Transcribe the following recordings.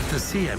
RTCM.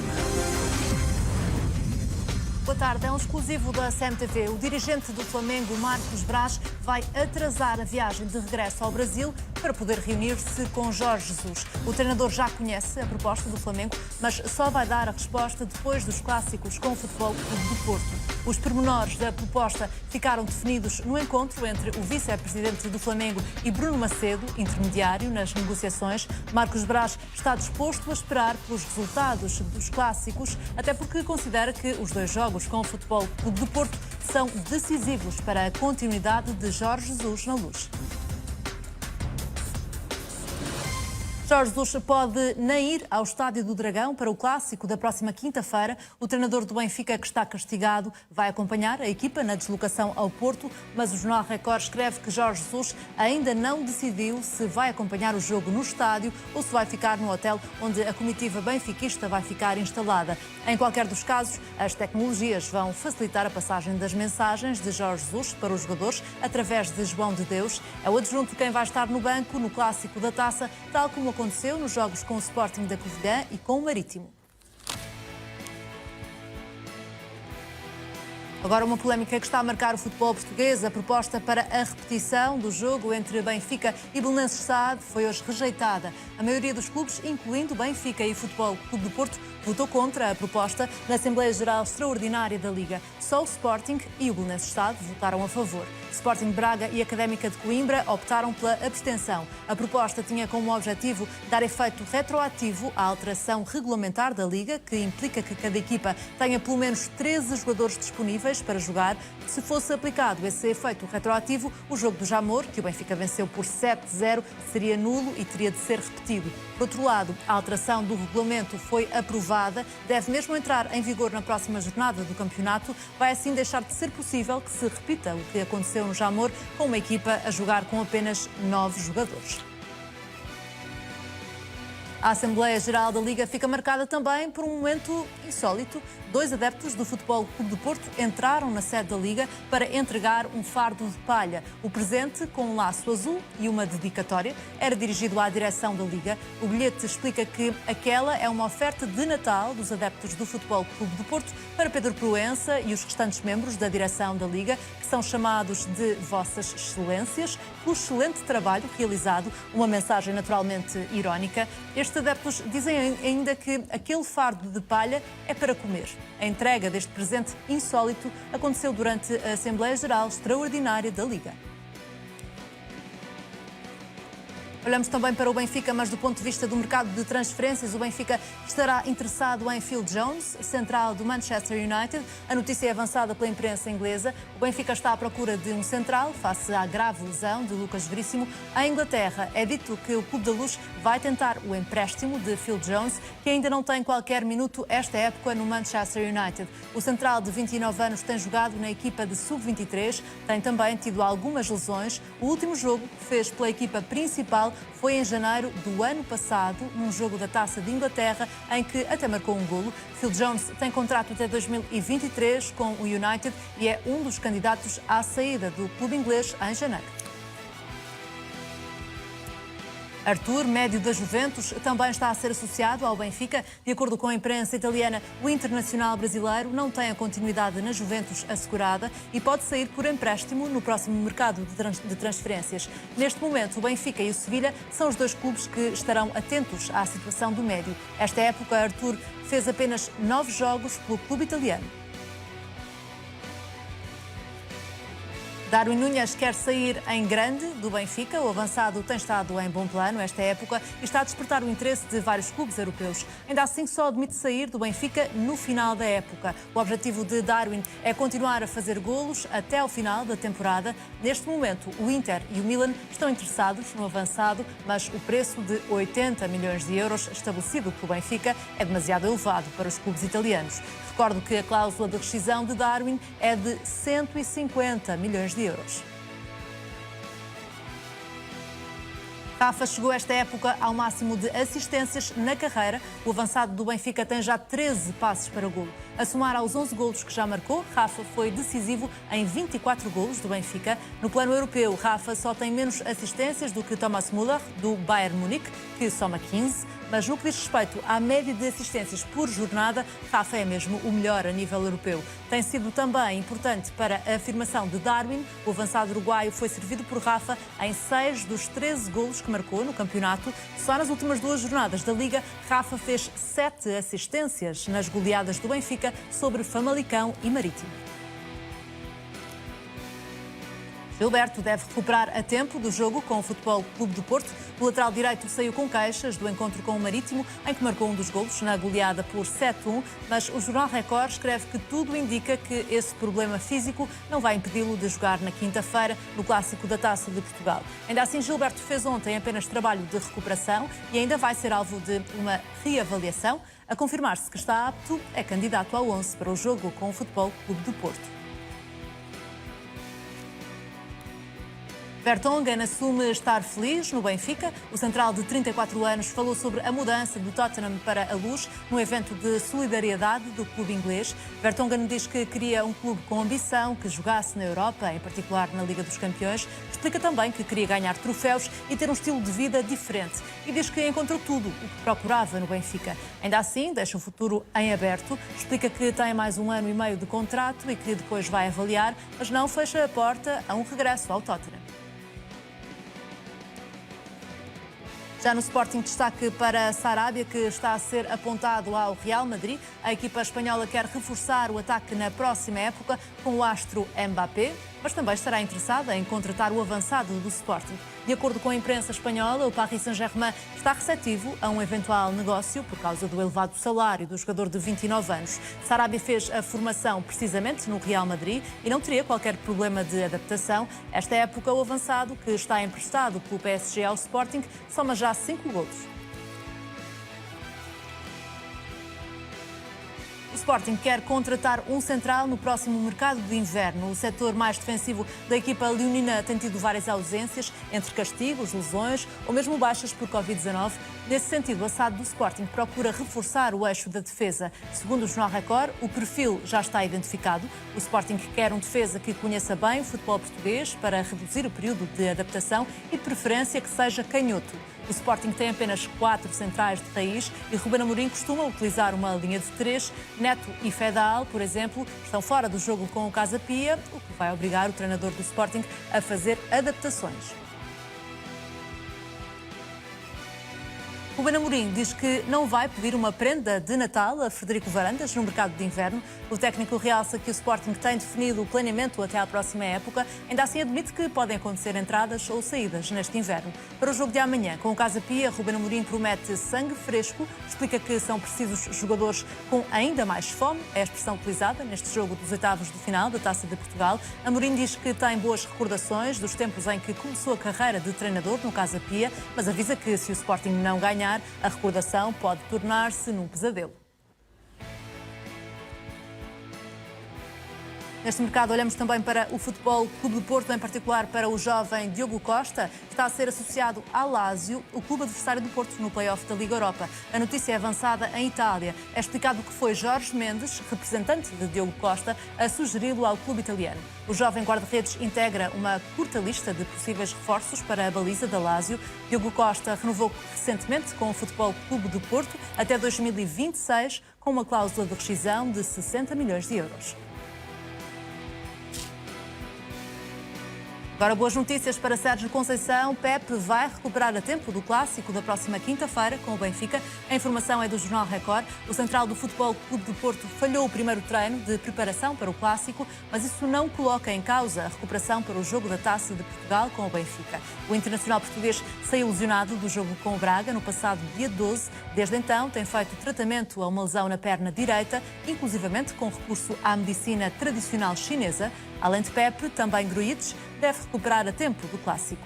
Boa tarde, é um exclusivo da CMTV. O dirigente do Flamengo, Marcos Braz, vai atrasar a viagem de regresso ao Brasil para poder reunir-se com Jorge Jesus. O treinador já conhece a proposta do Flamengo, mas só vai dar a resposta depois dos clássicos com o Futebol Clube do Porto. Os pormenores da proposta ficaram definidos no encontro entre o vice-presidente do Flamengo e Bruno Macedo, intermediário nas negociações. Marcos Braz está disposto a esperar pelos resultados dos clássicos, até porque considera que os dois jogos com o Futebol Clube do Porto são decisivos para a continuidade de Jorge Jesus na Luz. Jorge Jesus pode nem ir ao Estádio do Dragão para o clássico da próxima quinta-feira. O treinador do Benfica, que está castigado, vai acompanhar a equipa na deslocação ao Porto, mas o Jornal Record escreve que Jorge Jesus ainda não decidiu se vai acompanhar o jogo no estádio ou se vai ficar no hotel onde a comitiva benfiquista vai ficar instalada. Em qualquer dos casos, as tecnologias vão facilitar a passagem das mensagens de Jorge Jesus para os jogadores através de João de Deus. É o adjunto quem vai estar no banco no clássico da Taça, tal como aconteceu nos jogos com o Sporting da Covilhã e com o Marítimo. Agora uma polémica que está a marcar o futebol português. A proposta para a repetição do jogo entre Benfica e Belenenses SAD foi hoje rejeitada. A maioria dos clubes, incluindo Benfica e Futebol Clube do Porto, votou contra a proposta na Assembleia Geral Extraordinária da Liga. Só o Sporting e o Belenenses SAD votaram a favor. Sporting Braga e Académica de Coimbra optaram pela abstenção. A proposta tinha como objetivo dar efeito retroativo à alteração regulamentar da Liga, que implica que cada equipa tenha pelo menos 13 jogadores disponíveis para jogar. Se fosse aplicado esse efeito retroativo, o jogo do Jamor, que o Benfica venceu por 7-0, seria nulo e teria de ser repetido. Por outro lado, a alteração do regulamento foi aprovada, deve mesmo entrar em vigor na próxima jornada do campeonato. Vai assim deixar de ser possível que se repita o que aconteceu no Jamor, com uma equipa a jogar com apenas 9 jogadores. A Assembleia Geral da Liga fica marcada também por um momento insólito. 2 adeptos do Futebol Clube do Porto entraram na sede da Liga para entregar um fardo de palha. O presente, com um laço azul e uma dedicatória, era dirigido à direção da Liga. O bilhete explica que aquela é uma oferta de Natal dos adeptos do Futebol Clube do Porto para Pedro Proença e os restantes membros da direção da Liga, que são chamados de Vossas Excelências, pelo excelente trabalho realizado, uma mensagem naturalmente irónica. Estes adeptos dizem ainda que aquele fardo de palha é para comer. A entrega deste presente insólito aconteceu durante a Assembleia Geral Extraordinária da Liga. Olhamos também para o Benfica, mas do ponto de vista do mercado de transferências, o Benfica estará interessado em Phil Jones, central do Manchester United. A notícia é avançada pela imprensa inglesa. O Benfica está à procura de um central, face à grave lesão de Lucas Veríssimo. Em Inglaterra, é dito que o Clube da Luz vai tentar o empréstimo de Phil Jones, que ainda não tem qualquer minuto esta época no Manchester United. O central de 29 anos tem jogado na equipa de sub-23, tem também tido algumas lesões. O último jogo que fez pela equipa principal foi em janeiro do ano passado, num jogo da Taça de Inglaterra, em que até marcou um golo. Phil Jones tem contrato até 2023 com o United e é um dos candidatos à saída do clube inglês em janeiro. Arthur, médio da Juventus, também está a ser associado ao Benfica. De acordo com a imprensa italiana, o internacional brasileiro não tem a continuidade na Juventus assegurada e pode sair por empréstimo no próximo mercado de transferências. Neste momento, o Benfica e o Sevilha são os dois clubes que estarão atentos à situação do médio. Esta época, Arthur fez apenas 9 jogos pelo clube italiano. Darwin Núñez quer sair em grande do Benfica. O avançado tem estado em bom plano esta época e está a despertar o interesse de vários clubes europeus. Ainda assim, só admite sair do Benfica no final da época. O objetivo de Darwin é continuar a fazer golos até ao final da temporada. Neste momento, o Inter e o Milan estão interessados no avançado, mas o preço de 80 milhões de euros estabelecido pelo Benfica é demasiado elevado para os clubes italianos. Recordo que a cláusula de rescisão de Darwin é de 150 milhões de euros. Rafa chegou esta época ao máximo de assistências na carreira. O avançado do Benfica tem já 13 passes para golo. A somar aos 11 golos que já marcou, Rafa foi decisivo em 24 golos do Benfica. No plano europeu, Rafa só tem menos assistências do que Thomas Müller, do Bayern Munique, que soma 15. mas no que diz respeito à média de assistências por jornada, Rafa é mesmo o melhor a nível europeu. Tem sido também importante para a afirmação de Darwin. O avançado uruguaio foi servido por Rafa em 6 dos 13 golos que marcou no campeonato. Só nas últimas 2 jornadas da Liga, Rafa fez 7 assistências nas goleadas do Benfica sobre Famalicão e Marítimo. Gilberto deve recuperar a tempo do jogo com o Futebol Clube do Porto. O lateral direito saiu com queixas do encontro com o Marítimo, em que marcou um dos golos na goleada por 7-1, mas o Jornal Record escreve que tudo indica que esse problema físico não vai impedi-lo de jogar na quinta-feira no Clássico da Taça de Portugal. Ainda assim, Gilberto fez ontem apenas trabalho de recuperação e ainda vai ser alvo de uma reavaliação. A confirmar-se que está apto, é candidato ao 11 para o jogo com o Futebol Clube do Porto. Vertonghen assume estar feliz no Benfica. O central de 34 anos falou sobre a mudança do Tottenham para a Luz no evento de solidariedade do clube inglês. Vertonghen diz que queria um clube com ambição, que jogasse na Europa, em particular na Liga dos Campeões. Explica também que queria ganhar troféus e ter um estilo de vida diferente. E diz que encontrou tudo o que procurava no Benfica. Ainda assim, deixa o futuro em aberto. Explica que tem mais 1 ano e meio de contrato e que depois vai avaliar, mas não fecha a porta a um regresso ao Tottenham. Já no Sporting, destaque para Sarabia, que está a ser apontado ao Real Madrid. A equipa espanhola quer reforçar o ataque na próxima época com o astro Mbappé, mas também estará interessada em contratar o avançado do Sporting. De acordo com a imprensa espanhola, o Paris Saint-Germain está receptivo a um eventual negócio por causa do elevado salário do jogador de 29 anos. Sarabia fez a formação precisamente no Real Madrid e não teria qualquer problema de adaptação. Esta época, o avançado, que está emprestado pelo PSG ao Sporting, soma já 5 golos. O Sporting quer contratar um central no próximo mercado de inverno. O setor mais defensivo da equipa leonina tem tido várias ausências, entre castigos, lesões ou mesmo baixas por Covid-19. Nesse sentido, a SAD do Sporting procura reforçar o eixo da defesa. Segundo o Jornal Record, o perfil já está identificado. O Sporting quer um defesa que conheça bem o futebol português para reduzir o período de adaptação e de preferência que seja canhoto. O Sporting tem apenas 4 centrais de raiz e Ruben Amorim costuma utilizar uma linha de 3. Neto e Fedal, por exemplo, estão fora do jogo com o Casa Pia, o que vai obrigar o treinador do Sporting a fazer adaptações. Ruben Amorim diz que não vai pedir uma prenda de Natal a Frederico Varandas no mercado de inverno. O técnico realça que o Sporting tem definido o planeamento até à próxima época. Ainda assim admite que podem acontecer entradas ou saídas neste inverno. Para o jogo de amanhã, com o Casa Pia, Ruben Amorim promete sangue fresco. Explica que são precisos jogadores com ainda mais fome. É a expressão utilizada neste jogo dos oitavos de final da Taça de Portugal. Amorim diz que tem boas recordações dos tempos em que começou a carreira de treinador no Casa Pia, mas avisa que se o Sporting não ganhar, a recordação pode tornar-se num pesadelo. Neste mercado olhamos também para o Futebol Clube do Porto, em particular para o jovem Diogo Costa. Está a ser associado ao Lazio, o clube adversário do Porto no play-off da Liga Europa. A notícia é avançada em Itália. É explicado que foi Jorge Mendes, representante de Diogo Costa, a sugeri-lo ao clube italiano. O jovem guarda-redes integra uma curta lista de possíveis reforços para a baliza da Lazio. Diogo Costa renovou recentemente com o Futebol Clube do Porto até 2026, com uma cláusula de rescisão de 60 milhões de euros. Agora, boas notícias para Sérgio Conceição. Pepe vai recuperar a tempo do clássico da próxima quinta-feira com o Benfica. A informação é do Jornal Record. O central do Futebol Clube do Porto falhou o primeiro treino de preparação para o clássico, mas isso não coloca em causa a recuperação para o jogo da Taça de Portugal com o Benfica. O internacional português saiu lesionado do jogo com o Braga no passado dia 12. Desde então, tem feito tratamento a uma lesão na perna direita, inclusivamente com recurso à medicina tradicional chinesa. Além de Pepe, também Grujic deve recuperar a tempo do clássico.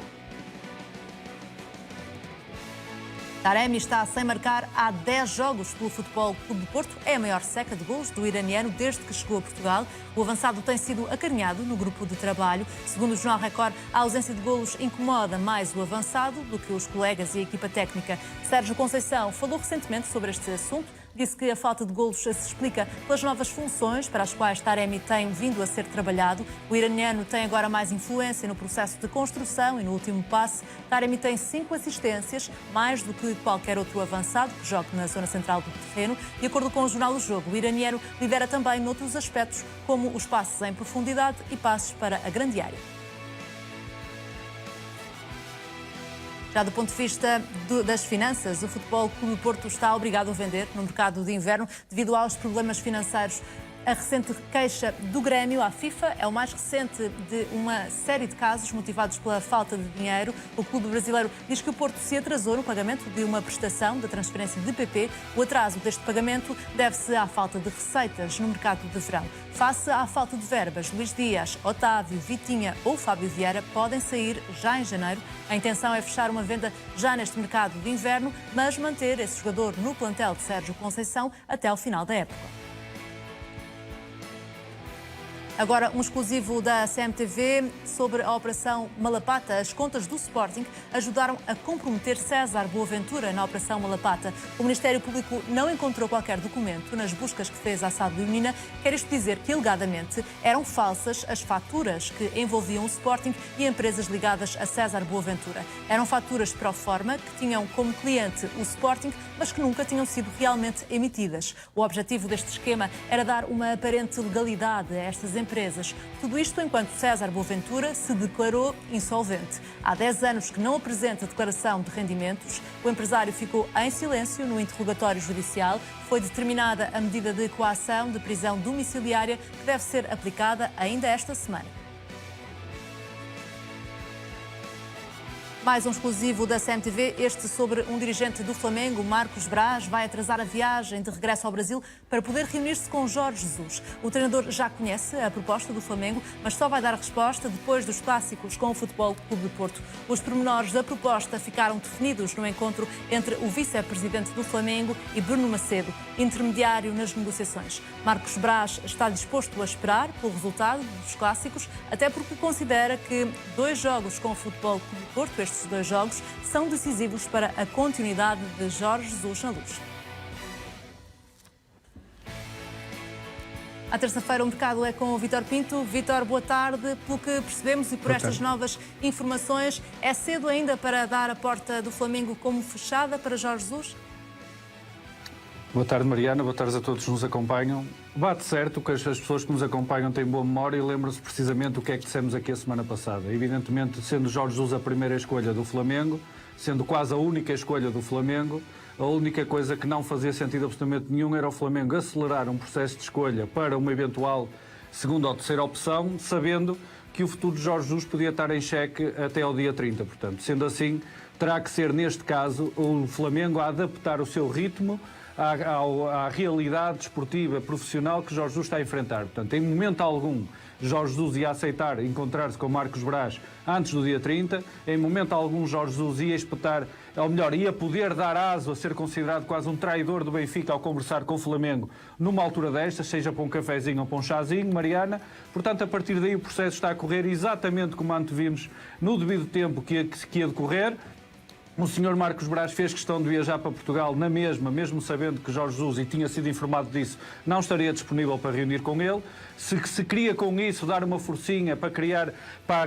Taremi está sem marcar há 10 jogos pelo Futebol Clube do Porto. É a maior seca de golos do iraniano desde que chegou a Portugal. O avançado tem sido acarinhado no grupo de trabalho. Segundo o Jornal Record, a ausência de golos incomoda mais o avançado do que os colegas e a equipa técnica. Sérgio Conceição falou recentemente sobre este assunto disse que a falta de golos se explica pelas novas funções para as quais Taremi tem vindo a ser trabalhado. O iraniano tem agora mais influência no processo de construção e no último passe. Taremi tem 5 assistências, mais do que qualquer outro avançado que jogue na zona central do terreno. De acordo com o jornal O Jogo, o iraniano lidera também noutros aspectos, como os passes em profundidade e passes para a grande área. Já do ponto de vista das finanças, o Futebol Clube do Porto está obrigado a vender no mercado de inverno devido aos problemas financeiros. A recente queixa do Grêmio à FIFA é o mais recente de uma série de casos motivados pela falta de dinheiro. O clube brasileiro diz que o Porto se atrasou no pagamento de uma prestação da transferência de PP. O atraso deste pagamento deve-se à falta de receitas no mercado de verão. Face à falta de verbas, Luís Dias, Otávio, Vitinha ou Fábio Vieira podem sair já em janeiro. A intenção é fechar uma venda já neste mercado de inverno, mas manter esse jogador no plantel de Sérgio Conceição até ao final da época. Agora, um exclusivo da CMTV sobre a Operação Malapata. As contas do Sporting ajudaram a comprometer César Boaventura na Operação Malapata. O Ministério Público não encontrou qualquer documento nas buscas que fez à SAD Leonina. Quer isto dizer que, alegadamente, eram falsas as faturas que envolviam o Sporting e empresas ligadas a César Boaventura. Eram faturas pro forma que tinham como cliente o Sporting, mas que nunca tinham sido realmente emitidas. O objetivo deste esquema era dar uma aparente legalidade a estas empresas. Tudo isto enquanto César Boaventura se declarou insolvente. Há 10 anos que não apresenta declaração de rendimentos. O empresário ficou em silêncio no interrogatório judicial. Foi determinada a medida de coação de prisão domiciliária que deve ser aplicada ainda esta semana. Mais um exclusivo da CMTV, este sobre um dirigente do Flamengo, Marcos Braz, vai atrasar a viagem de regresso ao Brasil para poder reunir-se com Jorge Jesus. O treinador já conhece a proposta do Flamengo, mas só vai dar a resposta depois dos clássicos com o Futebol Clube do Porto. Os pormenores da proposta ficaram definidos no encontro entre o vice-presidente do Flamengo e Bruno Macedo, intermediário nas negociações. Marcos Braz está disposto a esperar pelo resultado dos clássicos, até porque considera que 2 jogos com o Futebol Clube do Porto, estes 2 jogos, são decisivos para a continuidade de Jorge Jesus na Luz. À terça-feira o mercado é com o Vítor Pinto. Vítor, boa tarde. Pelo que percebemos e por estas novas informações, é cedo ainda para dar a porta do Flamengo como fechada para Jorge Jesus? Boa tarde, Mariana. Boa tarde a todos que nos acompanham. Bate certo que as pessoas que nos acompanham têm boa memória e lembram-se precisamente o que é que dissemos aqui a semana passada. Evidentemente, sendo Jorge Jesus a primeira escolha do Flamengo, sendo quase a única escolha do Flamengo, a única coisa que não fazia sentido absolutamente nenhum era o Flamengo acelerar um processo de escolha para uma eventual segunda ou terceira opção, sabendo que o futuro de Jorge Jesus podia estar em xeque até ao dia 30. Portanto, sendo assim, terá que ser, neste caso, o Flamengo a adaptar o seu ritmo à realidade desportiva profissional que Jorge Jesus está a enfrentar. Portanto, em momento algum, Jorge Jesus ia aceitar encontrar-se com Marcos Braz antes do dia 30. Em momento algum, Jorge Jesus ia espetar, ou melhor, ia poder dar aso a ser considerado quase um traidor do Benfica ao conversar com o Flamengo numa altura destas, seja para um cafezinho ou para um chazinho, Mariana. Portanto, a partir daí o processo está a correr exatamente como antevimos no devido tempo que ia decorrer. O senhor Marcos Braz fez questão de viajar para Portugal na mesma, mesmo sabendo que Jorge Jesus, e tinha sido informado disso, não estaria disponível para reunir com ele. Se queria com isso dar uma forcinha para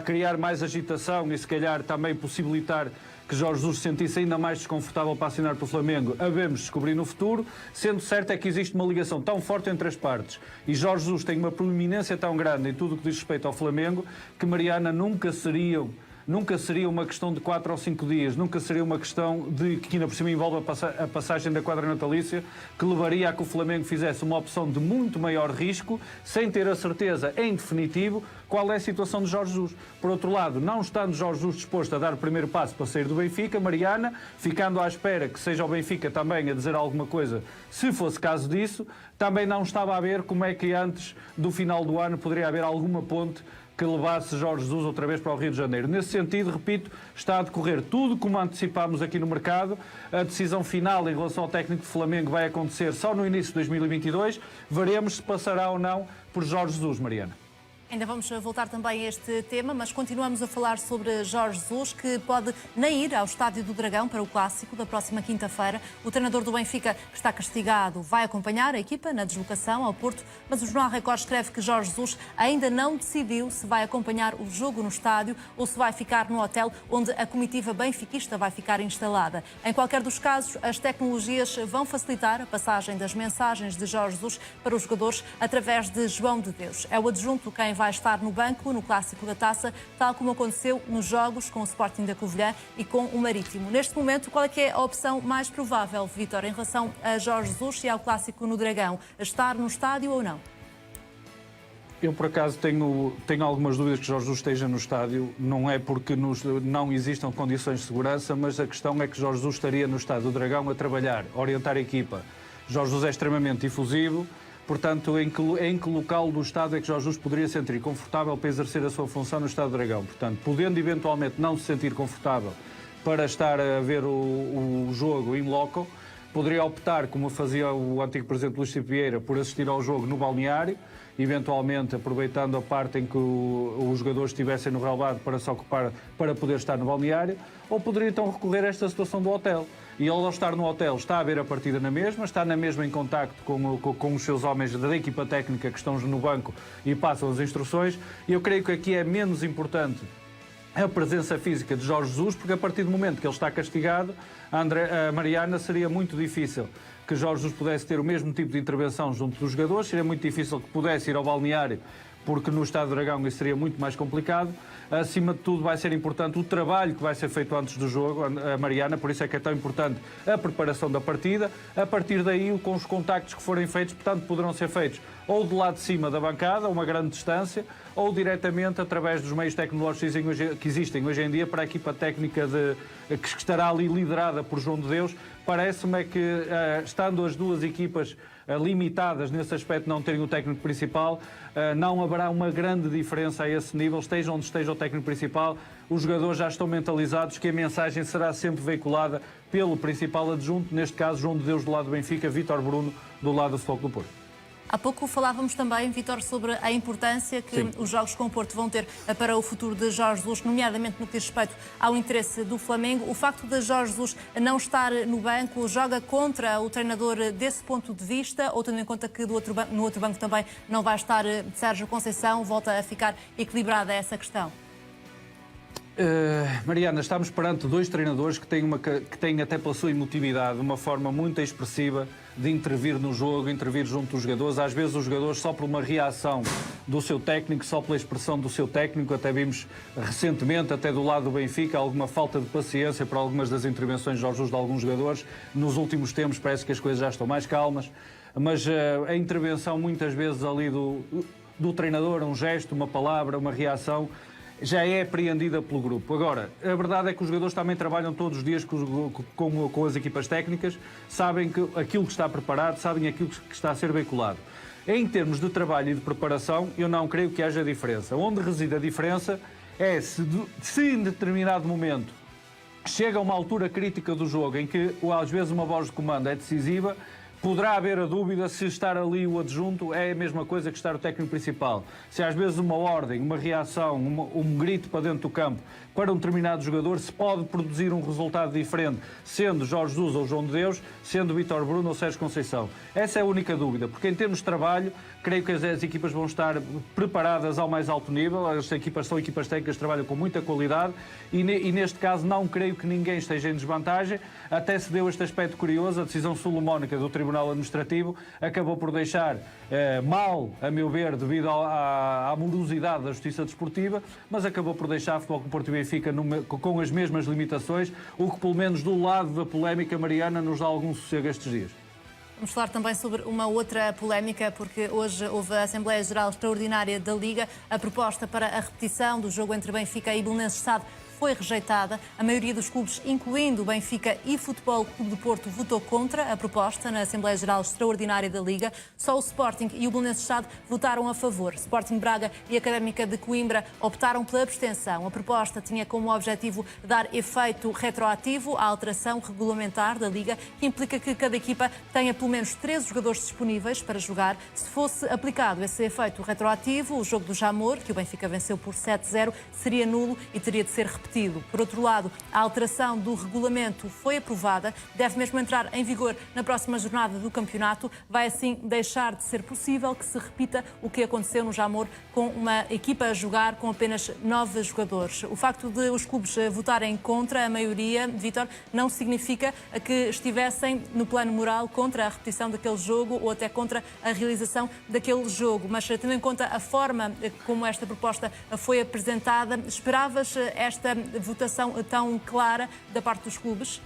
criar mais agitação e se calhar também possibilitar que Jorge Jesus se sentisse ainda mais desconfortável para assinar pelo Flamengo, havemos de descobrir no futuro. Sendo certo é que existe uma ligação tão forte entre as partes e Jorge Jesus tem uma proeminência tão grande em tudo o que diz respeito ao Flamengo que, Mariana, nunca seria uma questão de 4 ou 5 dias, nunca seria uma questão de que ainda por cima envolve a passagem da quadra natalícia, que levaria a que o Flamengo fizesse uma opção de muito maior risco, sem ter a certeza em definitivo qual é a situação de Jorge Jesus. Por outro lado, não estando Jorge Jesus disposto a dar o primeiro passo para sair do Benfica, Mariana, ficando à espera que seja o Benfica também a dizer alguma coisa, se fosse caso disso, também não estava a ver como é que antes do final do ano poderia haver alguma ponte que levasse Jorge Jesus outra vez para o Rio de Janeiro. Nesse sentido, repito, está a decorrer tudo como antecipámos aqui no mercado. A decisão final em relação ao técnico do Flamengo vai acontecer só no início de 2022. Veremos se passará ou não por Jorge Jesus, Mariana. Ainda vamos voltar também a este tema, mas continuamos a falar sobre Jorge Jesus, que pode nem ir ao Estádio do Dragão para o Clássico da próxima quinta-feira. O treinador do Benfica, que está castigado, vai acompanhar a equipa na deslocação ao Porto, mas o Jornal Record escreve que Jorge Jesus ainda não decidiu se vai acompanhar o jogo no estádio ou se vai ficar no hotel onde a comitiva benfiquista vai ficar instalada. Em qualquer dos casos, as tecnologias vão facilitar a passagem das mensagens de Jorge Jesus para os jogadores através de João de Deus. É o adjunto quem vai estar no banco no Clássico da Taça, tal como aconteceu nos jogos com o Sporting da Covilhã e com o Marítimo. Neste momento, qual é que é a opção mais provável, Vítor, em relação a Jorge Jesus e ao Clássico no Dragão? Estar no estádio ou não? Eu, por acaso, tenho algumas dúvidas que Jorge Jesus esteja no estádio. Não é porque não existam condições de segurança, mas a questão é que Jorge Jesus estaria no estádio do Dragão a trabalhar, a orientar a equipa. Jorge Jesus é extremamente difusivo. Portanto, em que local do Estado é que Jorge Jesus poderia se sentir confortável para exercer a sua função no Estado do Dragão? Portanto, podendo eventualmente não se sentir confortável para estar a ver o jogo in loco, poderia optar, como fazia o antigo presidente Luís Filipe Vieira, por assistir ao jogo no balneário, eventualmente aproveitando a parte em que os jogadores estivessem no relvado para se ocupar, para poder estar no balneário, ou poderia então recorrer a esta situação do hotel. E ele, ao estar no hotel, está a ver a partida na mesma, está na mesma em contacto com os seus homens da equipa técnica que estão no banco e passam as instruções. E eu creio que aqui é menos importante a presença física de Jorge Jesus, porque a partir do momento que ele está castigado, a Mariana, seria muito difícil que Jorge Jesus pudesse ter o mesmo tipo de intervenção junto dos jogadores, seria muito difícil que pudesse ir ao balneário, porque no Estádio do Dragão isso seria muito mais complicado. Acima de tudo vai ser importante o trabalho que vai ser feito antes do jogo, a Mariana, por isso é que é tão importante a preparação da partida. A partir daí, com os contactos que forem feitos, portanto, poderão ser feitos ou do lado de cima da bancada, a uma grande distância, ou diretamente através dos meios tecnológicos que existem hoje em dia para a equipa técnica que estará ali liderada por João de Deus. Parece-me que, estando as duas equipas limitadas nesse aspecto, não terem o técnico principal, não haverá uma grande diferença a esse nível, esteja onde esteja o técnico principal. Os jogadores já estão mentalizados que a mensagem será sempre veiculada pelo principal adjunto, neste caso João de Deus do lado do Benfica, Vítor Bruno do lado do Futebol Clube do Porto. Há pouco falávamos também, Vítor, sobre a importância que os jogos com o Porto vão ter para o futuro de Jorge Jesus, nomeadamente no que diz respeito ao interesse do Flamengo. O facto de Jorge Jesus não estar no banco joga contra o treinador desse ponto de vista, ou tendo em conta que no outro banco também não vai estar Sérgio Conceição, volta a ficar equilibrada essa questão? Mariana, estamos perante dois treinadores que têm até pela sua emotividade uma forma muito expressiva de intervir no jogo, intervir junto dos jogadores. Às vezes os jogadores só por uma reação do seu técnico, só pela expressão do seu técnico. Até vimos recentemente, até do lado do Benfica, alguma falta de paciência para algumas das intervenções de Jorge Jesus de alguns jogadores. Nos últimos tempos parece que as coisas já estão mais calmas, mas a intervenção muitas vezes ali do treinador, um gesto, uma palavra, uma reação, já é apreendida pelo grupo. Agora, a verdade é que os jogadores também trabalham todos os dias com as equipas técnicas, sabem que aquilo que está preparado, sabem aquilo que está a ser veiculado. Em termos de trabalho e de preparação, eu não creio que haja diferença. Onde reside a diferença é se em determinado momento chega a uma altura crítica do jogo em que às vezes uma voz de comando é decisiva, poderá haver a dúvida se estar ali o adjunto é a mesma coisa que estar o técnico principal. Se às vezes uma ordem, uma reação, um grito para dentro do campo para um determinado jogador se pode produzir um resultado diferente, sendo Jorge Jesus ou João de Deus, sendo Vítor Bruno ou Sérgio Conceição. Essa é a única dúvida, porque em termos de trabalho, creio que as equipas vão estar preparadas ao mais alto nível. As equipas são equipas técnicas que trabalham com muita qualidade e neste caso não creio que ninguém esteja em desvantagem. Até se deu este aspecto curioso, a decisão solomónica do Tribunal Administrativo acabou por deixar mal, a meu ver, devido à morosidade da Justiça Desportiva, mas acabou por deixar Futebol Clube do Porto e Benfica com as mesmas limitações, o que pelo menos do lado da polémica, Mariana, nos dá algum sossego estes dias. Vamos falar também sobre uma outra polémica, porque hoje houve a Assembleia Geral Extraordinária da Liga. A proposta para a repetição do jogo entre Benfica e Belenenses SAD foi rejeitada. A maioria dos clubes, incluindo o Benfica e Futebol Clube do Porto, votou contra a proposta na Assembleia Geral Extraordinária da Liga. Só o Sporting e o Belenenses votaram a favor. Sporting Braga e Académica de Coimbra optaram pela abstenção. A proposta tinha como objetivo dar efeito retroativo à alteração regulamentar da Liga, que implica que cada equipa tenha pelo menos 13 jogadores disponíveis para jogar. Se fosse aplicado esse efeito retroativo, o jogo do Jamor, que o Benfica venceu por 7-0, seria nulo e teria de ser repetido. Por outro lado, a alteração do regulamento foi aprovada, deve mesmo entrar em vigor na próxima jornada do campeonato. Vai assim deixar de ser possível que se repita o que aconteceu no Jamor, com uma equipa a jogar com apenas 9 jogadores. O facto de os clubes votarem contra a maioria, Vítor, não significa que estivessem no plano moral contra a repetição daquele jogo ou até contra a realização daquele jogo. Mas tendo em conta a forma como esta proposta foi apresentada, esperavas esta votação tão clara da parte dos clubes?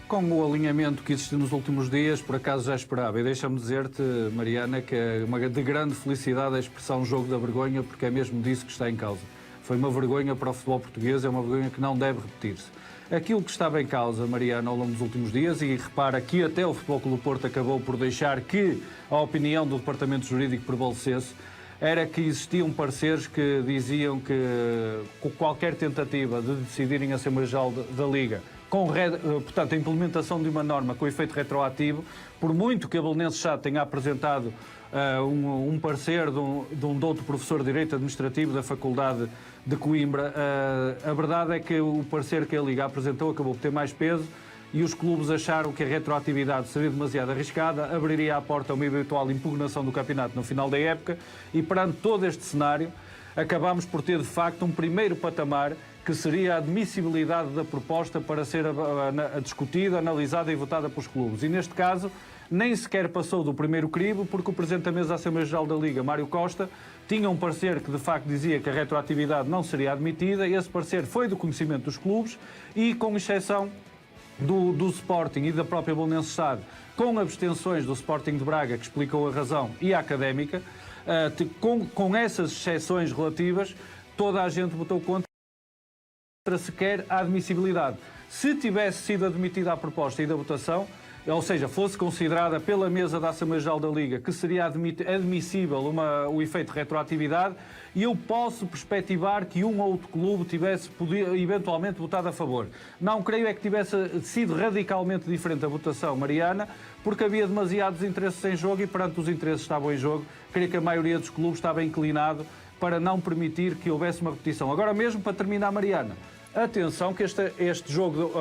Com o alinhamento que existiu nos últimos dias, por acaso já esperava. E deixa-me dizer-te, Mariana, que é de grande felicidade a expressão jogo da vergonha, porque é mesmo disso que está em causa. Foi uma vergonha para o futebol português, é uma vergonha que não deve repetir-se. Aquilo que estava em causa, Mariana, ao longo dos últimos dias, e repara que até o Futebol Clube do Porto acabou por deixar que a opinião do Departamento Jurídico prevalecesse, era que existiam pareceres que diziam que qualquer tentativa de decidirem a Assembleia Geral da Liga portanto, a implementação de uma norma com efeito retroativo, por muito que a Belenenses tenha apresentado um parecer de um douto professor de Direito Administrativo da Faculdade de Coimbra, a verdade é que o parecer que a Liga apresentou acabou por ter mais peso e os clubes acharam que a retroatividade seria demasiado arriscada, abriria a porta a uma eventual impugnação do campeonato no final da época e, perante todo este cenário, acabámos por ter, de facto, um primeiro patamar que seria a admissibilidade da proposta para ser discutida, analisada e votada pelos clubes. E, neste caso, nem sequer passou do primeiro crivo, porque o Presidente da Mesa da Assembleia Geral da Liga, Mário Costa, tinha um parecer que, de facto, dizia que a retroatividade não seria admitida. Esse parecer foi do conhecimento dos clubes e, com exceção do Sporting e da própria Belenenses, com abstenções do Sporting de Braga, que explicou a razão, e a Académica, com essas exceções relativas, toda a gente votou contra sequer a admissibilidade. Se tivesse sido admitida a proposta e da votação, ou seja, fosse considerada pela mesa da Assembleia Geral da Liga que seria admissível o efeito de retroatividade, e eu posso perspectivar que um ou outro clube tivesse eventualmente votado a favor. Não creio é que tivesse sido radicalmente diferente a votação, Mariana, porque havia demasiados interesses em jogo e, perante os interesses que estavam em jogo, creio que a maioria dos clubes estava inclinado para não permitir que houvesse uma repetição. Agora mesmo, para terminar, Mariana, atenção que este jogo,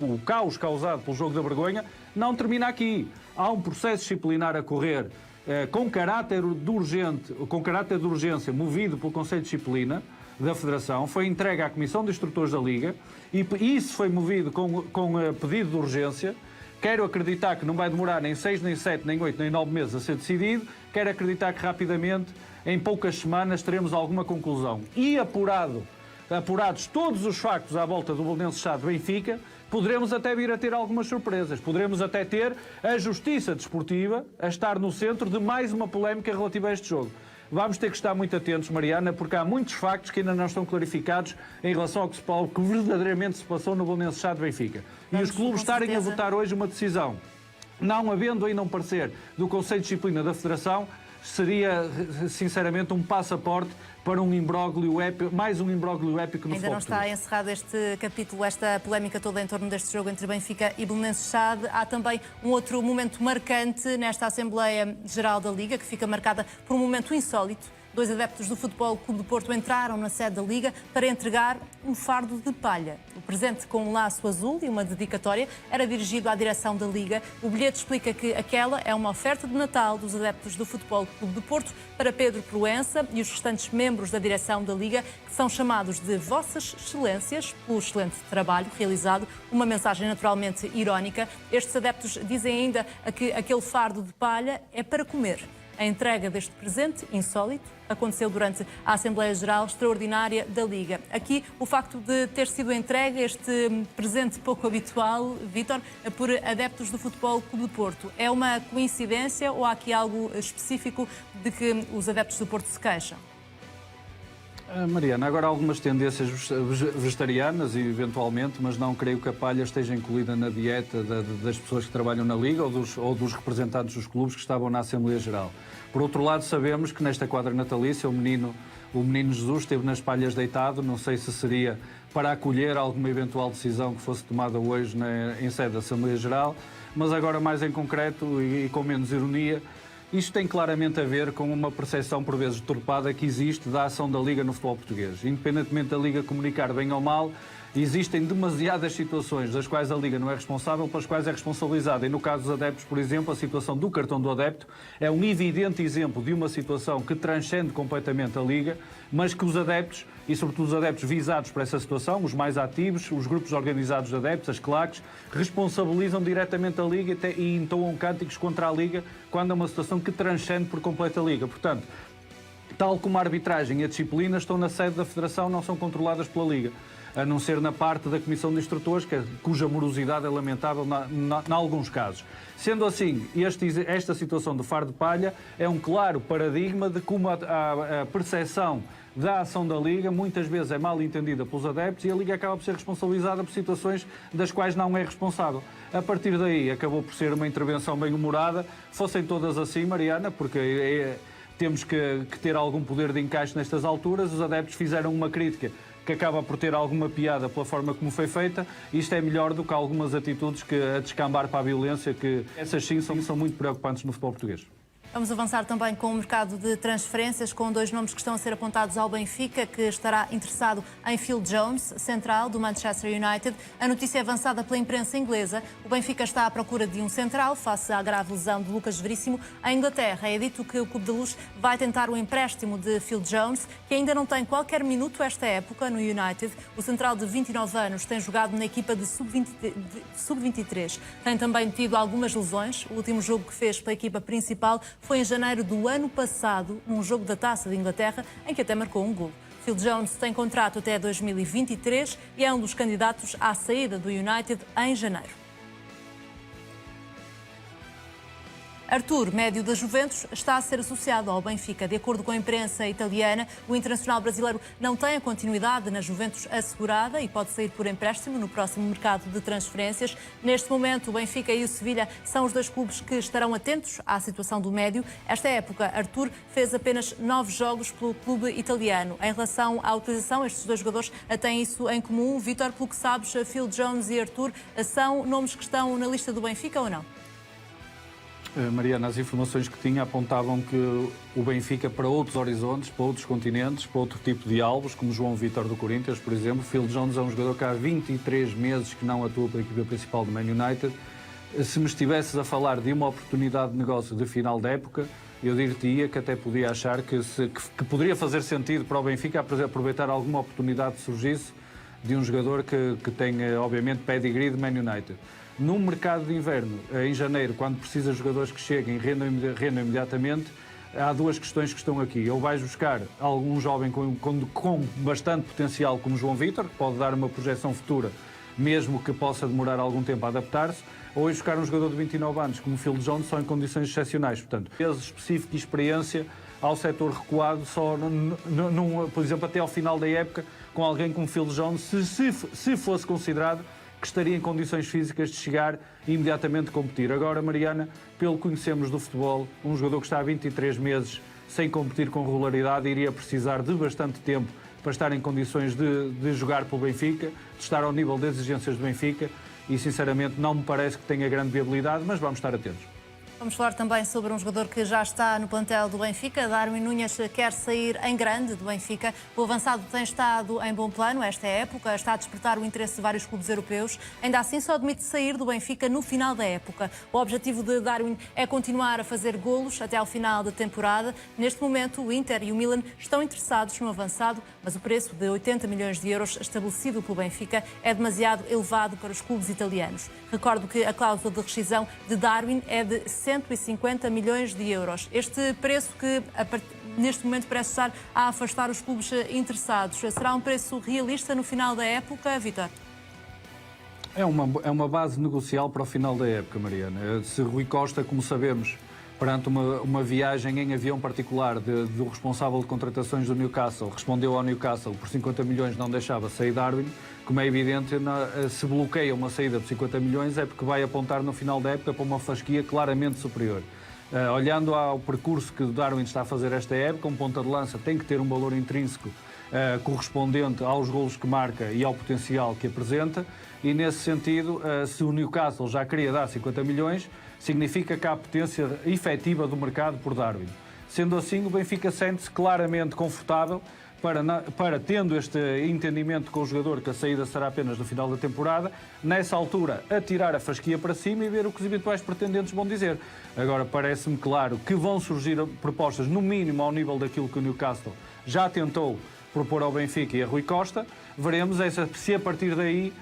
o caos causado pelo jogo da vergonha, não termina aqui. Há um processo disciplinar a correr com caráter de urgência, movido pelo Conselho de Disciplina da Federação, foi entregue à Comissão de Instrutores da Liga e isso foi movido com pedido de urgência. Quero acreditar que não vai demorar nem 6, nem 7, nem 8, nem 9 meses a ser decidido. Quero acreditar que rapidamente, em poucas semanas, teremos alguma conclusão. E apurados todos os factos à volta do Belenenses de Benfica, poderemos até vir a ter algumas surpresas. Poderemos até ter a justiça desportiva a estar no centro de mais uma polémica relativa a este jogo. Vamos ter que estar muito atentos, Mariana, porque há muitos factos que ainda não estão clarificados em relação ao que verdadeiramente se passou no Belenenses de Benfica. E os clubes estarem a votar hoje uma decisão, não havendo ainda um parecer do Conselho de Disciplina da Federação, seria, sinceramente, um passaporte para um imbróglio épico, mais um imbróglio épico no futebol. Ainda não está encerrado este capítulo, esta polémica toda em torno deste jogo entre Benfica e Belenenses. Há também um outro momento marcante nesta Assembleia Geral da Liga, que fica marcada por um momento insólito. 2 adeptos do Futebol Clube do Porto entraram na sede da Liga para entregar um fardo de palha. O presente, com um laço azul e uma dedicatória, era dirigido à direção da Liga. O bilhete explica que aquela é uma oferta de Natal dos adeptos do Futebol Clube do Porto para Pedro Proença e os restantes membros da direção da Liga, que são chamados de Vossas Excelências pelo excelente trabalho realizado. Uma mensagem naturalmente irónica. Estes adeptos dizem ainda que aquele fardo de palha é para comer. A entrega deste presente insólito aconteceu durante a Assembleia Geral Extraordinária da Liga. Aqui, o facto de ter sido entregue este presente pouco habitual, Vítor, por adeptos do Futebol Clube do Porto, é uma coincidência ou há aqui algo específico de que os adeptos do Porto se queixam? Mariana, agora há algumas tendências vegetarianas, eventualmente, mas não creio que a palha esteja incluída na dieta das pessoas que trabalham na Liga ou dos representantes dos clubes que estavam na Assembleia Geral. Por outro lado, sabemos que nesta quadra natalícia o menino Jesus esteve nas palhas deitado, não sei se seria para acolher alguma eventual decisão que fosse tomada hoje em sede da Assembleia Geral, mas agora mais em concreto e com menos ironia, isto tem claramente a ver com uma percepção, por vezes, deturpada que existe da ação da Liga no futebol português. Independentemente da Liga comunicar bem ou mal, existem demasiadas situações das quais a Liga não é responsável, pelas quais é responsabilizada. E no caso dos adeptos, por exemplo, a situação do cartão do adepto é um evidente exemplo de uma situação que transcende completamente a Liga, mas que os adeptos, e sobretudo os adeptos visados por essa situação, os mais ativos, os grupos organizados de adeptos, as claques, responsabilizam diretamente a Liga e entoam cânticos contra a Liga quando é uma situação que transcende por completo a Liga. Portanto, tal como a arbitragem e a disciplina estão na sede da Federação, não são controladas pela Liga, a não ser na parte da Comissão de Instrutores, cuja morosidade é lamentável em alguns casos. Sendo assim, esta situação do Faro de Palha é um claro paradigma de como a percepção da ação da Liga muitas vezes é mal entendida pelos adeptos e a Liga acaba por ser responsabilizada por situações das quais não é responsável. A partir daí acabou por ser uma intervenção bem humorada, fossem todas assim, Mariana, porque temos que ter algum poder de encaixe nestas alturas. Os adeptos fizeram uma crítica que acaba por ter alguma piada pela forma como foi feita. Isto é melhor do que algumas atitudes que a descambar para a violência, que essas sim são muito preocupantes no futebol português. Vamos avançar também com o mercado de transferências, com dois nomes que estão a ser apontados ao Benfica, que estará interessado em Phil Jones, central do Manchester United. A notícia é avançada pela imprensa inglesa. O Benfica está à procura de um central, face à grave lesão de Lucas Veríssimo. Em Inglaterra é dito que o Clube da Luz vai tentar o empréstimo de Phil Jones, que ainda não tem qualquer minuto esta época no United. O central de 29 anos tem jogado na equipa de sub-23. Tem também tido algumas lesões. O último jogo que fez pela equipa principal foi em janeiro do ano passado, num jogo da Taça de Inglaterra, em que até marcou um gol. Phil Jones tem contrato até 2023 e é um dos candidatos à saída do United em janeiro. Arthur, médio da Juventus, está a ser associado ao Benfica. De acordo com a imprensa italiana, o internacional brasileiro não tem a continuidade na Juventus assegurada e pode sair por empréstimo no próximo mercado de transferências. Neste momento, o Benfica e o Sevilha são os dois clubes que estarão atentos à situação do médio. Esta época, Arthur fez apenas 9 jogos pelo clube italiano. Em relação à utilização, estes dois jogadores têm isso em comum. Vítor, pelo que sabes, Phil Jones e Arthur são nomes que estão na lista do Benfica ou não? Mariana, as informações que tinha apontavam que o Benfica, para outros horizontes, para outros continentes, para outro tipo de alvos, como João Vítor do Corinthians, por exemplo. Phil Jones é um jogador que há 23 meses que não atua pela equipa principal do Man United. Se me estivesses a falar de uma oportunidade de negócio de final de época, eu diria que até podia achar que poderia fazer sentido para o Benfica aproveitar alguma oportunidade que surgisse de um jogador que tenha, obviamente, pedigree de Man United. No mercado de inverno, em janeiro, quando precisa de jogadores que cheguem e rendam imediatamente, há duas questões que estão aqui. Ou vais buscar algum jovem com bastante potencial como João Vítor, que pode dar uma projeção futura, mesmo que possa demorar algum tempo a adaptar-se, ou vais buscar um jogador de 29 anos, como Phil Jones, só em condições excepcionais. Portanto, peso específico e experiência ao setor recuado, só, por exemplo, até ao final da época, com alguém como Phil Jones, se fosse considerado que estaria em condições físicas de chegar e imediatamente competir. Agora, Mariana, pelo que conhecemos do futebol, um jogador que está há 23 meses sem competir com regularidade iria precisar de bastante tempo para estar em condições de jogar pelo Benfica, de estar ao nível das exigências do Benfica e, sinceramente, não me parece que tenha grande viabilidade, mas vamos estar atentos. Vamos falar também sobre um jogador que já está no plantel do Benfica. Darwin Núñez quer sair em grande do Benfica. O avançado tem estado em bom plano esta época, está a despertar o interesse de vários clubes europeus. Ainda assim, só admite sair do Benfica no final da época. O objetivo de Darwin é continuar a fazer golos até ao final da temporada. Neste momento, o Inter e o Milan estão interessados no avançado, mas o preço de 80 milhões de euros estabelecido pelo Benfica é demasiado elevado para os clubes italianos. Recordo que a cláusula de rescisão de Darwin é de 150 milhões de euros. Este preço que neste momento parece estar a afastar os clubes interessados. Será um preço realista no final da época, Vítor? É uma base negocial para o final da época, Mariana. Se Rui Costa, como sabemos, perante uma viagem em avião particular do responsável de contratações do Newcastle, respondeu ao Newcastle por 50 milhões, não deixava sair Darwin. Como é evidente, se bloqueia uma saída de 50 milhões é porque vai apontar no final da época para uma fasquia claramente superior. Olhando ao percurso que o Darwin está a fazer esta época, um ponta de lança tem que ter um valor intrínseco correspondente aos golos que marca e ao potencial que apresenta, e nesse sentido, se o Newcastle já queria dar 50 milhões, significa que há potência efetiva do mercado por Darwin. Sendo assim, o Benfica sente-se claramente confortável para, tendo este entendimento com o jogador que a saída será apenas no final da temporada, nessa altura atirar a fasquia para cima e ver o que os eventuais pretendentes vão dizer. Agora, parece-me claro que vão surgir propostas, no mínimo ao nível daquilo que o Newcastle já tentou propor ao Benfica e a Rui Costa. Veremos se a partir daí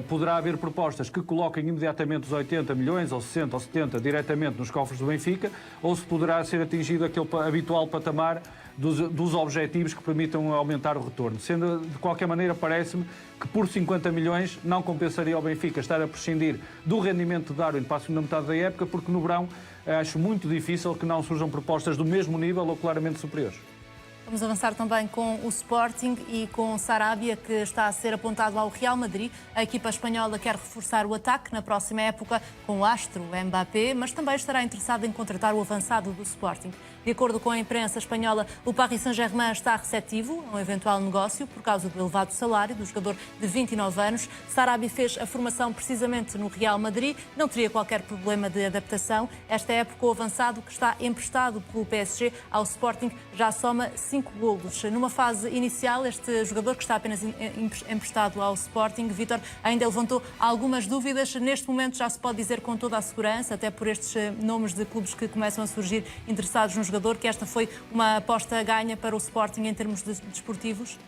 poderá haver propostas que coloquem imediatamente os 80 milhões, ou 60 ou 70 diretamente nos cofres do Benfica, ou se poderá ser atingido aquele habitual patamar dos objetivos que permitam aumentar o retorno. Sendo, de qualquer maneira, parece-me que por 50 milhões não compensaria ao Benfica estar a prescindir do rendimento de Darwin para a segunda metade da época, porque no verão acho muito difícil que não surjam propostas do mesmo nível ou claramente superiores. Vamos avançar também com o Sporting e com Sarabia, que está a ser apontado ao Real Madrid. A equipa espanhola quer reforçar o ataque na próxima época com o astro Mbappé, mas também estará interessado em contratar o avançado do Sporting. De acordo com a imprensa espanhola, o Paris Saint-Germain está receptivo a um eventual negócio por causa do elevado salário do jogador de 29 anos. Sarabia fez a formação precisamente no Real Madrid, não teria qualquer problema de adaptação. Esta época, o avançado, que está emprestado pelo PSG ao Sporting, já soma 5 golos. Numa fase inicial, este jogador, que está apenas emprestado ao Sporting, Vítor, ainda levantou algumas dúvidas. Neste momento já se pode dizer com toda a segurança, até por estes nomes de clubes que começam a surgir interessados no jogador, que esta foi uma aposta ganha para o Sporting em termos desportivos?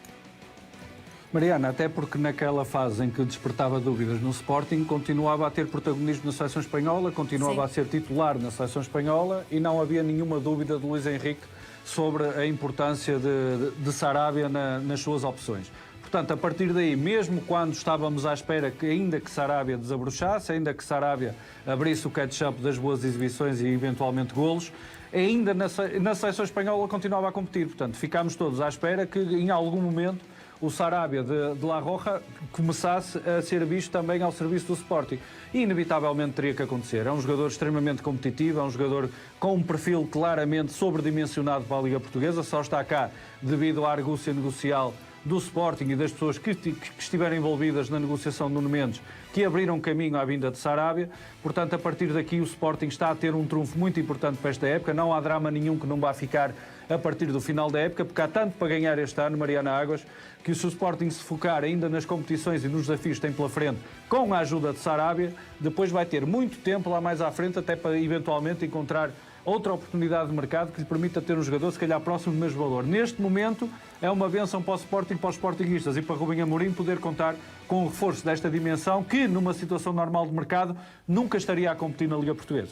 Mariana, até porque naquela fase em que despertava dúvidas no Sporting, continuava a ter protagonismo na seleção espanhola, continuava a ser titular na seleção espanhola e não havia nenhuma dúvida de Luís Henrique sobre a importância de Sarabia nas suas opções. Portanto, a partir daí, mesmo quando estávamos à espera que ainda que Sarabia desabrochasse, ainda que Sarabia abrisse o catch-up das boas exibições e eventualmente golos, ainda na seleção espanhola continuava a competir. Portanto, ficámos todos à espera que em algum momento o Sarabia de La Roja começasse a ser visto também ao serviço do Sporting. E inevitavelmente teria que acontecer. É um jogador extremamente competitivo, é um jogador com um perfil claramente sobredimensionado para a Liga Portuguesa, só está cá devido à argúcia negocial do Sporting e das pessoas que estiveram envolvidas na negociação de Nuno Mendes, que abriram caminho à vinda de Sarabia. Portanto, a partir daqui o Sporting está a ter um trunfo muito importante para esta época. Não há drama nenhum que não vá ficar a partir do final da época, porque há tanto para ganhar este ano, Mariana Águas, que se o Sporting se focar ainda nas competições e nos desafios que tem pela frente, com a ajuda de Sarabia, depois vai ter muito tempo lá mais à frente, até para eventualmente encontrar outra oportunidade de mercado que lhe permita ter um jogador se calhar próximo do mesmo valor. Neste momento é uma bênção para o Sporting, para os sportinguistas e para Rubem Amorim poder contar com um reforço desta dimensão que, numa situação normal de mercado, nunca estaria a competir na Liga Portuguesa.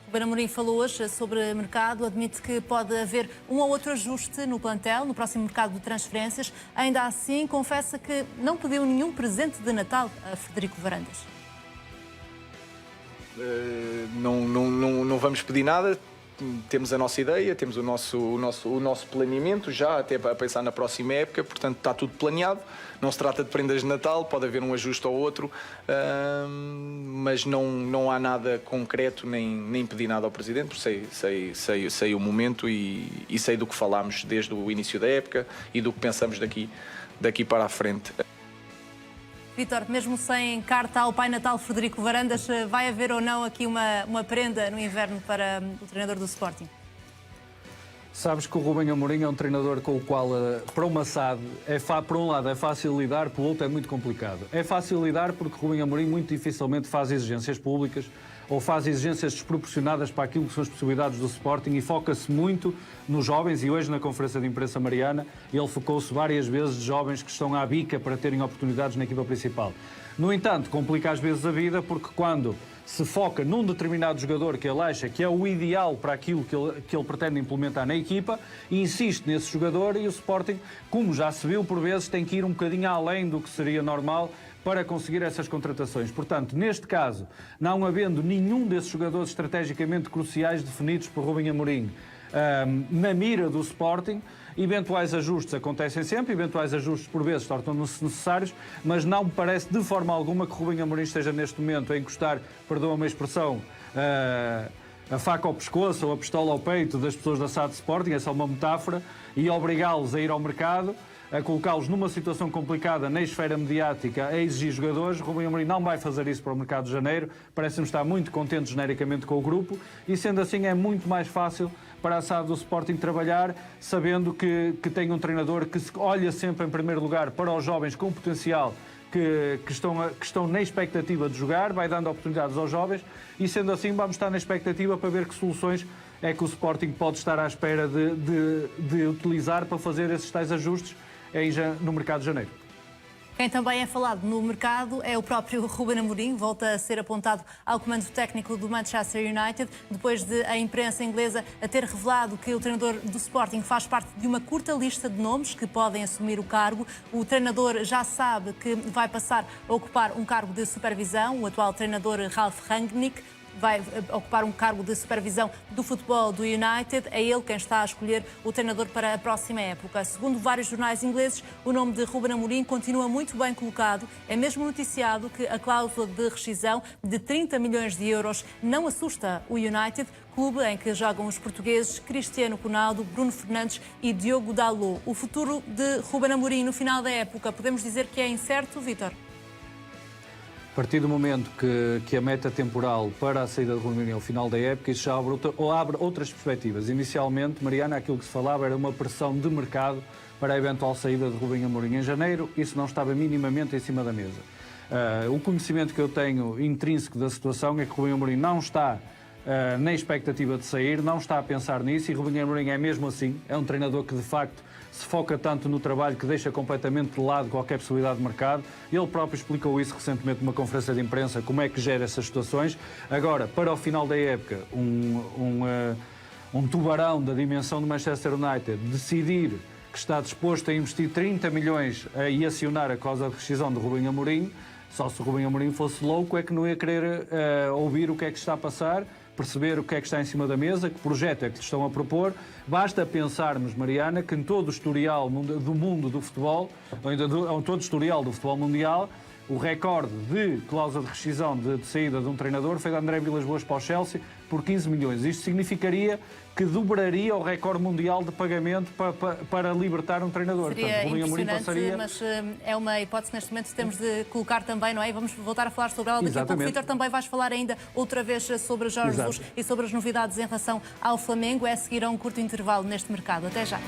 Rubem Amorim falou hoje sobre mercado, admite que pode haver um ou outro ajuste no plantel, no próximo mercado de transferências. Ainda assim, confessa que não pediu nenhum presente de Natal a Frederico Varandas. Não vamos pedir nada, temos a nossa ideia, temos o nosso planeamento já até a pensar na próxima época, portanto está tudo planeado. Não se trata de prendas de Natal, pode haver um ajuste ou outro, mas não há nada concreto, nem pedir nada ao Presidente, porque sei o momento e sei do que falámos desde o início da época e do que pensamos daqui para a frente. Vítor, mesmo sem carta ao Pai Natal Frederico Varandas, vai haver ou não aqui uma prenda no inverno para o treinador do Sporting? Sabes que o Rubem Amorim é um treinador com o qual, para uma SAD, por um lado é fácil lidar, pelo outro é muito complicado. É fácil lidar porque Rubem Amorim muito dificilmente faz exigências públicas ou faz exigências desproporcionadas para aquilo que são as possibilidades do Sporting e foca-se muito nos jovens. E hoje, na conferência de imprensa mariana, ele focou-se várias vezes de jovens que estão à bica para terem oportunidades na equipa principal. No entanto, complica às vezes a vida porque quando se foca num determinado jogador que ele acha que é o ideal para aquilo que ele pretende implementar na equipa e insiste nesse jogador, e o Sporting, como já se viu por vezes, tem que ir um bocadinho além do que seria normal para conseguir essas contratações. Portanto, neste caso, não havendo nenhum desses jogadores estrategicamente cruciais definidos por Rubem Amorim na mira do Sporting, eventuais ajustes acontecem sempre, eventuais ajustes por vezes tornam-se necessários, mas não me parece de forma alguma que Rubem Amorim esteja neste momento a encostar, perdoa-me a expressão, a faca ao pescoço ou a pistola ao peito das pessoas da SAD Sporting, essa é uma metáfora, e obrigá-los a ir ao mercado, a colocá-los numa situação complicada na esfera mediática, a exigir jogadores. Rubem Amorim não vai fazer isso para o mercado de janeiro, parece-me estar muito contente genericamente com o grupo, e sendo assim é muito mais fácil para a SAD do Sporting trabalhar, sabendo que tem um treinador que olha sempre em primeiro lugar para os jovens com potencial que estão na expectativa de jogar, vai dando oportunidades aos jovens, e sendo assim vamos estar na expectativa para ver que soluções é que o Sporting pode estar à espera de utilizar para fazer esses tais ajustes no mercado de janeiro. Quem também é falado no mercado é o próprio Rubem Amorim, volta a ser apontado ao comando técnico do Manchester United, depois de a imprensa inglesa a ter revelado que o treinador do Sporting faz parte de uma curta lista de nomes que podem assumir o cargo. O treinador já sabe que vai passar a ocupar um cargo de supervisão. O atual treinador Ralf Rangnick vai ocupar um cargo de supervisão do futebol do United. É ele quem está a escolher o treinador para a próxima época. Segundo vários jornais ingleses, o nome de Rubem Amorim continua muito bem colocado. É mesmo noticiado que a cláusula de rescisão de 30 milhões de euros não assusta o United, clube em que jogam os portugueses Cristiano Ronaldo, Bruno Fernandes e Diogo Dalot. O futuro de Rubem Amorim no final da época, podemos dizer que é incerto, Vítor? A partir do momento que a meta temporal para a saída de Rubem Amorim ao final da época, isso já abre outras perspectivas. Inicialmente, Mariana, aquilo que se falava era uma pressão de mercado para a eventual saída de Rubem Amorim em janeiro. Isso não estava minimamente em cima da mesa. O conhecimento que eu tenho intrínseco da situação é que Rubem Amorim não está na expectativa de sair, não está a pensar nisso, e Rubem Amorim é mesmo assim, é um treinador que de facto se foca tanto no trabalho que deixa completamente de lado qualquer possibilidade de mercado. Ele próprio explicou isso recentemente numa conferência de imprensa, como é que gera essas situações. Agora, para o final da época, um tubarão da dimensão do Manchester United decidir que está disposto a investir 30 milhões e acionar a causa de rescisão de Rubem Amorim, só se o Rubem Amorim fosse louco é que não ia querer ouvir o que é que está a passar, perceber o que é que está em cima da mesa, que projeto é que lhe estão a propor. Basta pensarmos, Mariana, que em todo o historial do mundo do futebol, ou em todo o historial do futebol mundial, o recorde de cláusula de rescisão de saída de um treinador foi de André Vilas-Boas para o Chelsea por 15 milhões. Isto significaria que dobraria o recorde mundial de pagamento para libertar um treinador. Seria impressionante, mas é uma hipótese que neste momento temos de colocar também, não é? E vamos voltar a falar sobre ela daqui a pouco. Vítor, também vais falar ainda outra vez sobre Jorge Jesus e sobre as novidades em relação ao Flamengo. É a seguir a um curto intervalo neste mercado. Até já.